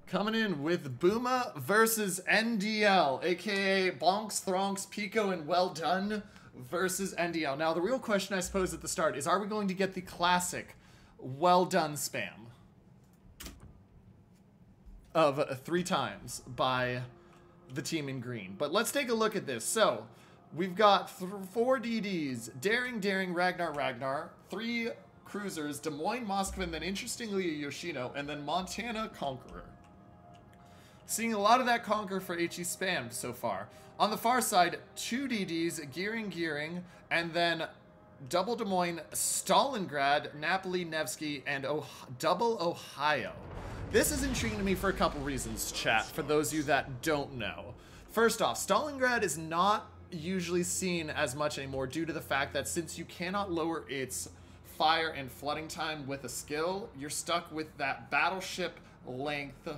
Coming in with BOOMA versus NDL, aka Bonks, Thronks, Pico, and Well Done versus NDL. Now, the real question, I suppose, at the start is, are we going to get the classic Well Done spam of 3 times by the team in green? But let's take a look at this. So, we've got 4 DDs, Daring, Daring, Ragnar, Ragnar, 3 Cruisers, Des Moines, Moskva, and then interestingly a Yoshino, and then Montana, Conqueror. Seeing a lot of that Conquer for HE spam so far. On the far side, 2 DDs, Gearing, Gearing, and then double Des Moines, Stalingrad, Napoli, Nevsky, and double Ohio. This is intriguing to me for a couple reasons, chat, for those of you that don't know. First off, Stalingrad is not usually seen as much anymore due to the fact that since you cannot lower its fire and flooding time with a skill, you're stuck with that battleship length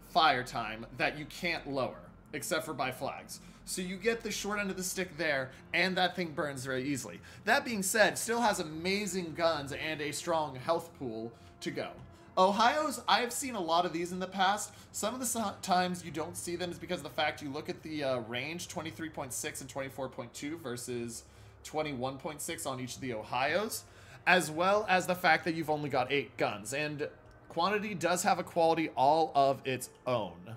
fire time that you can't lower, except for by flags. So you get the short end of the stick there, and that thing burns very easily. That being said, still has amazing guns and a strong health pool to go. Ohio's, I've seen a lot of these in the past. Some of the times you don't see them is because of the fact you look at the range, 23.6 and 24.2 versus 21.6 on each of the Ohio's, as well as the fact that you've only got 8 guns. And quantity does have a quality all of its own.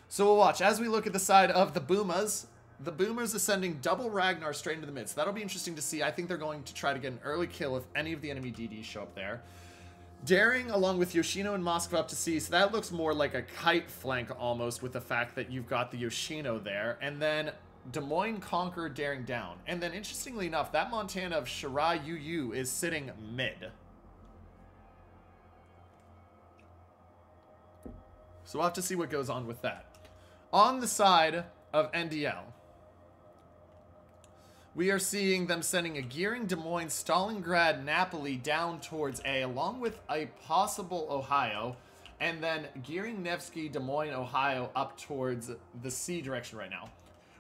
So we'll watch. As we look at the side of the Boomas, the Boomers are sending double Ragnar straight into the mid. So that'll be interesting to see. I think they're going to try to get an early kill if any of the enemy DDs show up there. Daring along with Yoshino and Moskva up to C. So that looks more like a kite flank almost with the fact that you've got the Yoshino there. And then Des Moines, Conqueror, Daring down. And then interestingly enough, that Montana of Shirai UU is sitting mid. So we'll have to see what goes on with that. On the side of NDL, we are seeing them sending a Gearing, Des Moines, Stalingrad, Napoli down towards A, along with a possible Ohio, and then Gearing, Nevsky, Des Moines, Ohio up towards the C direction right now.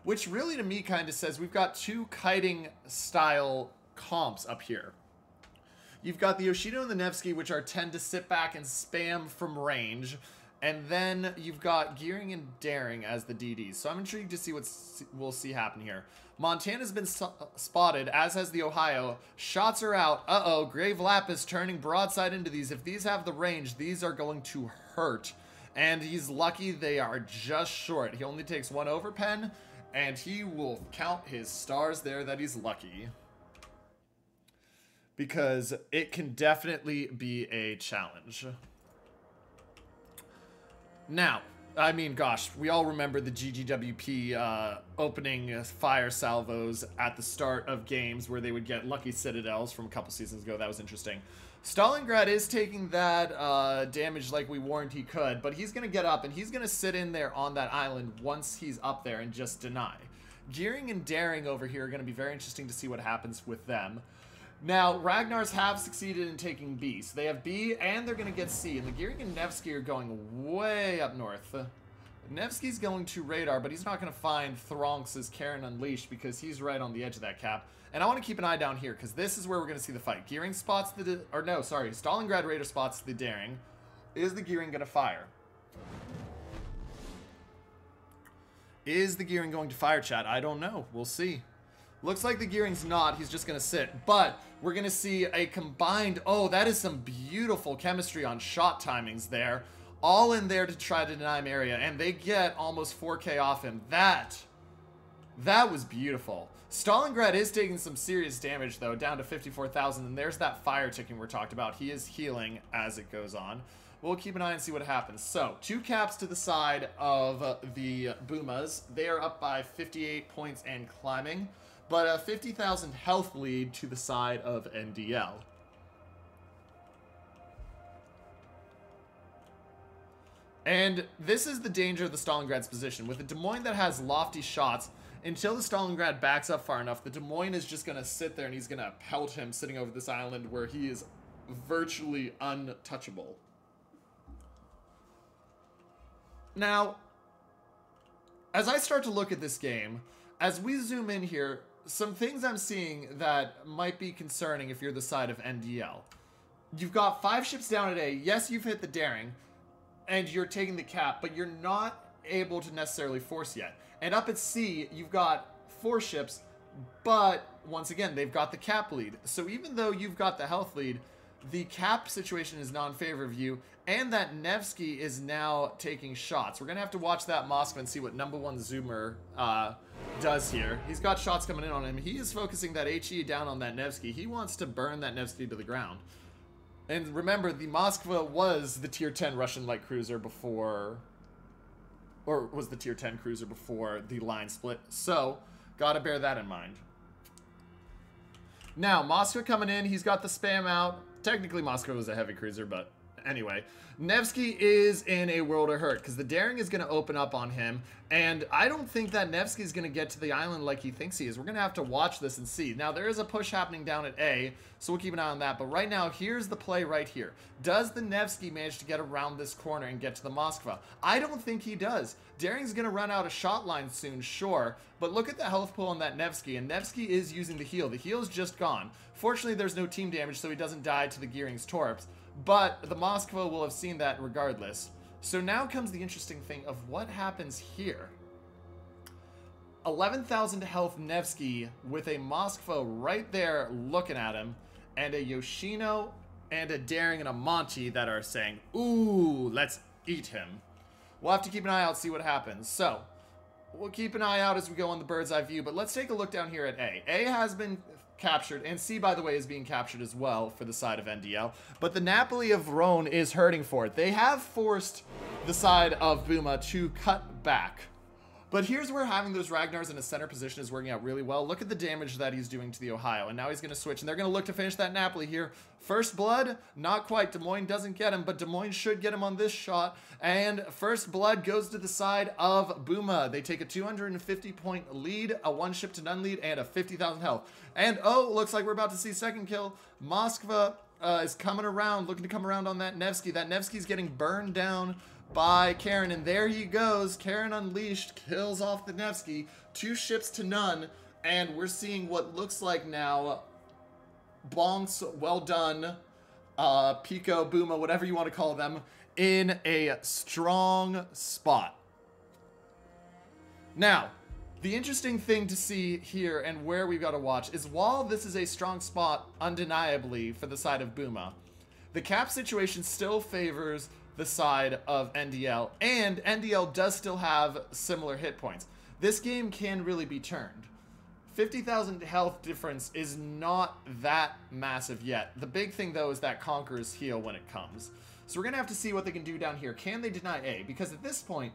Which really to me kind of says we've got 2 kiting style comps up here. You've got the Yoshino and the Nevsky, which are tend to sit back and spam from range. And then you've got Gearing and Daring as the DDs. So I'm intrigued to see what we'll see happen here. Montana's been spotted, as has the Ohio. Shots are out. Uh-oh, Grave Lapis turning broadside into these. If these have the range, these are going to hurt. And he's lucky they are just short. He only takes 1 overpen, and he will count his stars there that he's lucky. Because it can definitely be a challenge. Now, I mean, gosh, we all remember the GGWP opening fire salvos at the start of games where they would get lucky citadels from a couple seasons ago. That was interesting. Stalingrad is taking that damage like we warned he could, but he's going to get up and he's going to sit in there on that island once he's up there and just deny. Gearing and Daring over here are going to be very interesting to see what happens with them. Now, Ragnars have succeeded in taking B. So they have B, and they're going to get C. And the Gearing and Nevsky are going way up north. Nevsky's going to radar, but he's not going to find Thronks' Karen Unleashed because he's right on the edge of that cap. And I want to keep an eye down here because this is where we're going to see the fight. Gearing spots the... Or no, sorry. Stalingrad Raider spots the Daring. Is the Gearing going to fire? Is the Gearing going to fire, chat? I don't know. We'll see. Looks like the Gearing's not. He's just going to sit. But we're going to see a combined... Oh, that is some beautiful chemistry on shot timings there. All in there to try to deny him area. And they get almost 4K off him. That was beautiful. Stalingrad is taking some serious damage, though, down to 54,000. And there's that fire ticking we're talked about. He is healing as it goes on. We'll keep an eye and see what happens. So, 2 caps to the side of the Boomas. They are up by 58 points and climbing. But a 50,000 health lead to the side of NDL. And this is the danger of the Stalingrad's position. With a Des Moines that has lofty shots, until the Stalingrad backs up far enough, the Des Moines is just going to sit there and he's going to pelt him sitting over this island where he is virtually untouchable. Now, as I start to look at this game, as we zoom in here, some things I'm seeing that might be concerning if you're the side of NDL. You've got 5 ships down at A. Yes, you've hit the Daring. and you're taking the cap, but you're not able to necessarily force yet. And up at C, you've got 4 ships, but once again, they've got the cap lead. So even though you've got the health lead, the cap situation is not in favor of you, and that Nevsky is now taking shots. We're going to have to watch that Moskva and see what number 1 Zoomer does here. He's got shots coming in on him. He is focusing that HE down on that Nevsky. He wants to burn that Nevsky to the ground. And remember, the Moskva was the tier 10 Russian light cruiser before, or was the tier 10 cruiser before the line split. So, gotta bear that in mind. Now, Moskva coming in. He's got the spam out. Technically, Moskva was a heavy cruiser, but anyway. Nevsky is in a world of hurt because the daring is going to open up on him. And I don't think that Nevsky is going to get to the island like he thinks he is. We're going to have to watch this and see. Now, there is a push happening down at A, so we'll keep an eye on that. But right now, here's the play right here. Does the Nevsky manage to get around this corner and get to the Moskva? I don't think he does. Daring's going to run out of shot line soon, sure. But look at the health pool on that Nevsky, and Nevsky is using the heal. The heal's just gone. Fortunately, there's no team damage, so he doesn't die to the Gearing's torps. But the Moskva will have seen that regardless. So now comes the interesting thing of what happens here. 11,000 health Nevsky with a Moskva right there looking at him, and a Yoshino and a Daring and a Monty that are saying, ooh, let's eat him. We'll have to keep an eye out, see what happens. So, we'll keep an eye out as we go on the bird's eye view, but let's take a look down here at A. A has been captured, and C, by the way, is being captured as well for the side of NDL. But the Napoli of Rhone is hurting for it. They have forced the side of BOOMA to cut back. But here's where having those Ragnars in a center position is working out really well. Look at the damage that he's doing to the Ohio. And now he's going to switch, and they're going to look to finish that Napoli here. First blood, not quite. Des Moines doesn't get him, but Des Moines should get him on this shot. And first blood goes to the side of BOOMA. They take a 250-point lead, a 1 ship to none lead, and a 50,000 health. And, oh, looks like we're about to see second kill. Moskva is coming around, looking to come around on that Nevsky. That Nevsky's getting burned down by Karen, and there he goes. Karen unleashed, kills off the Nevsky, 2 ships to none, and we're seeing what looks like now bonks, well done, Pico, BOOMA, whatever you want to call them, in a strong spot. Now, the interesting thing to see here and where we've got to watch is while this is a strong spot, undeniably, for the side of BOOMA, the cap situation still favors the side of NDL, and NDL does still have similar hit points. This game can really be turned. 50,000 health difference is not that massive yet. The big thing, though, is that Conqueror's heal when it comes. So we're going to have to see what they can do down here. Can they deny A? Because at this point,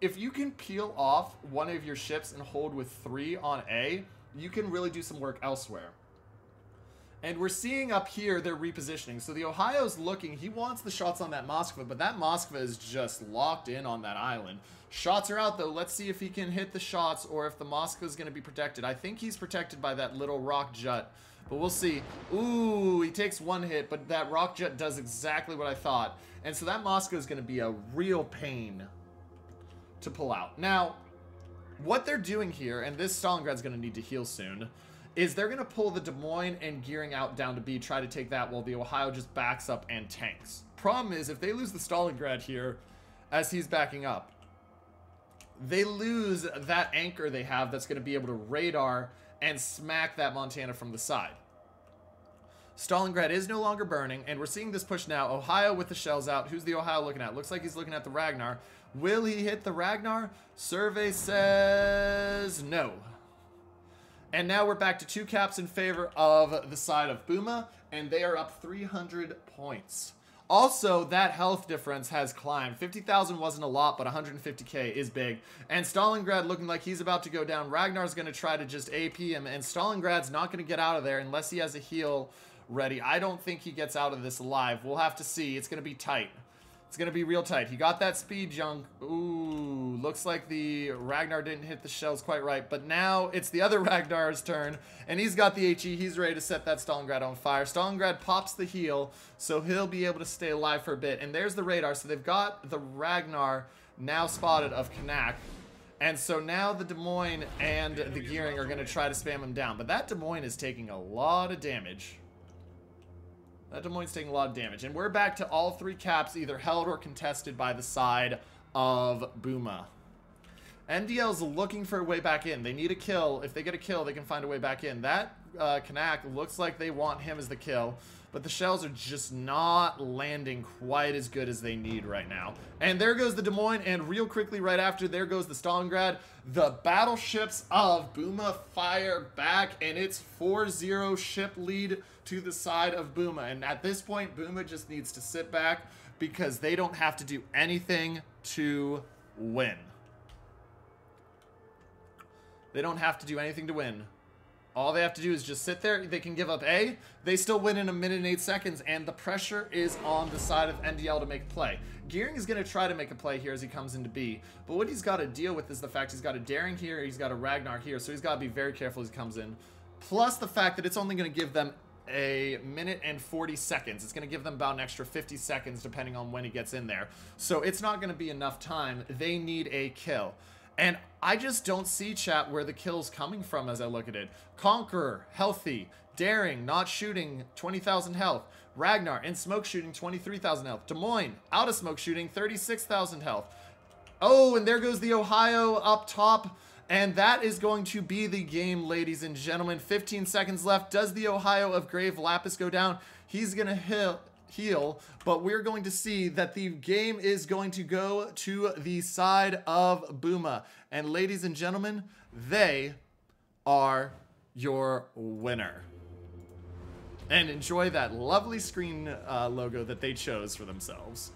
if you can peel off one of your ships and hold with 3 on A, you can really do some work elsewhere. And we're seeing up here they're repositioning. So the Ohio's looking, he wants the shots on that Moskva, but that Moskva is just locked in on that island. Shots are out, though. Let's see if he can hit the shots or if the Moskva is going to be protected. I think he's protected by that little rock jut, but we'll see. Ooh, he takes 1 hit, but that rock jut does exactly what I thought. And so that Moskva is going to be a real pain to pull out. Now, what they're doing here, and this Stalingrad's going to need to heal soon, is they're going to pull the Des Moines and Gearing out down to B, try to take that while the Ohio just backs up and tanks. Problem is, if they lose the Stalingrad here, as he's backing up, they lose that anchor they have that's going to be able to radar and smack that Montana from the side. Stalingrad is no longer burning, and we're seeing this push now. Ohio with the shells out. Who's the Ohio looking at? Looks like he's looking at the Ragnar. Will he hit the Ragnar? Survey says no. And now we're back to 2 caps in favor of the side of BOOMA, and they are up 300 points. Also, that health difference has climbed. 50,000 wasn't a lot, but 150k is big. And Stalingrad looking like he's about to go down. Ragnar's going to try to just AP him, and Stalingrad's not going to get out of there unless he has a heal ready. I don't think he gets out of this alive. We'll have to see. It's going to be tight. It's going to be real tight. He got that speed junk. Ooh, looks like the Ragnar didn't hit the shells quite right. But now it's the other Ragnar's turn, and he's got the HE. He's ready to set that Stalingrad on fire. Stalingrad pops the heal, so he'll be able to stay alive for a bit. And there's the radar. So they've got the Ragnar now spotted of Kanak. And so now the Des Moines and the Gearing are going to try to spam him down. But that Des Moines is taking a lot of damage. That Des Moines taking a lot of damage. And we're back to all 3 caps either held or contested by the side of BOOMA. NDL's looking for a way back in. They need a kill. If they get a kill, they can find a way back in. That Kanak looks like they want him as the kill, but the shells are just not landing quite as good as they need right now. And there goes the Des Moines, and real quickly right after, there goes the Stalingrad. The battleships of BOOMA fire back, and it's 4-0 ship lead to the side of BOOMA. And at this point, BOOMA just needs to sit back because they don't have to do anything to win. They don't have to do anything to win. All they have to do is just sit there. They can give up A. They still win in 1 minute and 8 seconds, and the pressure is on the side of NDL to make a play. Gearing is going to try to make a play here as he comes into B, but what he's got to deal with is the fact he's got a Daring here, he's got a Ragnar here, so he's got to be very careful as he comes in. Plus the fact that it's only going to give them 1 minute and 40 seconds. It's going to give them about an extra 50 seconds depending on when he gets in there. So it's not going to be enough time. They need a kill. And I just don't see, chat, where the kill's coming from as I look at it. Conqueror, healthy. Daring, not shooting, 20,000 health. Ragnar, in smoke shooting, 23,000 health. Des Moines, out of smoke shooting, 36,000 health. Oh, and there goes the Ohio up top. And that is going to be the game, ladies and gentlemen. 15 seconds left. Does the Ohio of Grave Lapis go down? He's going to heal, but we're going to see that the game is going to go to the side of BOOMA. And ladies and gentlemen, they are your winner. And enjoy that lovely screen logo that they chose for themselves.